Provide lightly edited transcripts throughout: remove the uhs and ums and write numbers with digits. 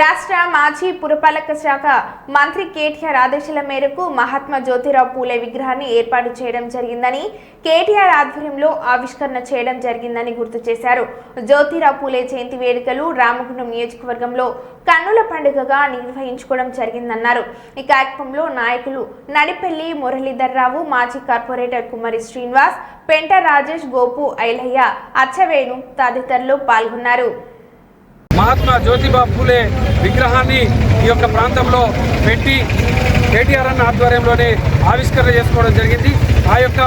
రాష్ట్ర మాజీ పురపాలక శాఖ మంత్రి కేటీఆర్ ఆదేశాల మేరకు మహాత్మా జ్యోతిరావు పూలే విగ్రహాన్ని ఏర్పాటు చేయడం జరిగిందని కేటీఆర్ ఆధ్వర్యంలో ఆవిష్కరణ చేయడం జరిగిందని గుర్తు చేశారు. జ్యోతిరావు పూలే జయంతి వేడుకలు రామగుండం నియోజకవర్గంలో కన్నుల పండుగగా నిర్వహించుకోవడం జరిగిందన్నారు. ఈ కార్యక్రమంలో నాయకులు నడిపెల్లి మురళీధర్ రావు, మాజీ కార్పొరేటర్ కుమారి శ్రీనివాస్, పెంట రాజేష్, గోపు, ఐలయ్య, అచ్చవేణు తదితరులు పాల్గొన్నారు. మహాత్మా జ్యోతిబా పూలే విగ్రహాన్ని ఈ యొక్క ప్రాంతంలో పెట్టి కేటీఆర్ అన్న ఆధ్వర్యంలోనే ఆవిష్కరణ చేసుకోవడం జరిగింది. ఆ యొక్క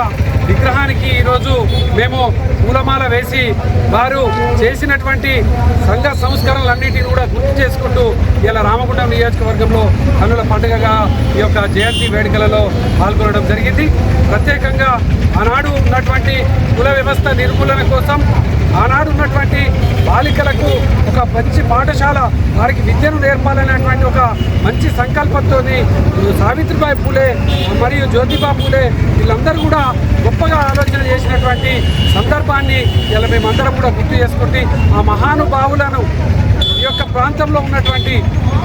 విగ్రహానికి ఈరోజు మేము పూలమాల వేసి వారు చేసినటువంటి సంఘ సంస్కరణలన్నింటినీ కూడా గుర్తు చేసుకుంటూ ఇలా రామగుండం నియోజకవర్గంలో కన్నుల పండుగగా ఈ యొక్క జయంతి వేడుకలలో పాల్గొనడం జరిగింది. ప్రత్యేకంగా ఆనాడు ఉన్నటువంటి కుల వ్యవస్థ నిర్మూలన కోసం, ఆనాడు ఉన్నటువంటి బాలికలకు ఒక మంచి పాఠశాల, వారికి విద్యను నేర్పాలనేటువంటి ఒక మంచి సంకల్పంతో సావిత్రిబాయి పూలే మరియు జ్యోతిబా పూలే వీళ్ళందరూ కూడా గొప్పగా ఆలోచన చేసినటువంటి సందర్భాన్ని ఇలా మేమందరం కూడా గుర్తు చేసుకుంటే ఆ మహానుభావులను ఈ యొక్క ప్రాంతంలో ఉన్నటువంటి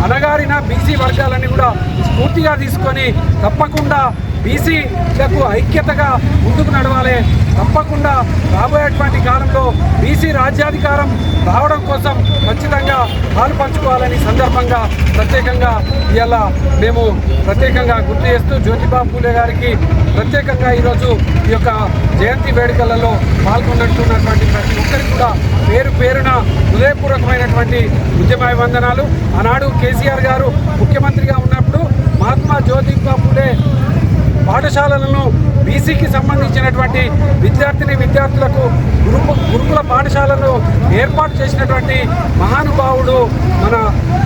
అణగారిన బీసీ వర్గాలని కూడా స్ఫూర్తిగా తీసుకొని తప్పకుండా బీసీలకు ఐక్యతగా ముందుకు నడవాలి. తప్పకుండా రాబోయేటువంటి కాలంలో బీసీ రాజ్యాధికారం రావడం కోసం ఖచ్చితంగా పాలు పంచుకోవాలని సందర్భంగా ప్రత్యేకంగా ఇవాళ మేము ప్రత్యేకంగా గుర్తు చేస్తూ జ్యోతిబా పూలే గారికి ప్రత్యేకంగా ఈరోజు ఈ యొక్క జయంతి వేడుకలలో పాల్గొన్నట్టున్నటువంటి ప్రతి ఒక్కరికి కూడా పేరు పేరున హృదయపూర్వకమైనటువంటి ఉద్యమాభివందనాలు. ఆనాడు కేసీఆర్ గారు ముఖ్యమంత్రిగా ఉన్నప్పుడు మహాత్మా జ్యోతిబా పూలే పాఠశాలలను బీసీకి సంబంధించినటువంటి విద్యార్థులకు గురుకుల పాఠశాలను ఏర్పాటు చేసినటువంటి మహానుభావుడు మన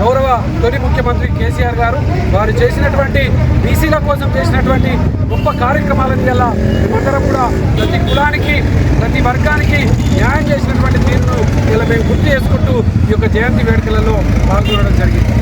గౌరవ తొలి ముఖ్యమంత్రి కేసీఆర్ గారు. వారు చేసినటువంటి బీసీల కోసం చేసినటువంటి గొప్ప కార్యక్రమాలని వల్ల మేమందరం కూడా ప్రతి కులానికి, ప్రతి వర్గానికి న్యాయం చేసినటువంటి తీరును ఇలా మేము గుర్తు చేసుకుంటూ ఈ యొక్క జయంతి వేడుకలలో పాల్గొనడం జరిగింది.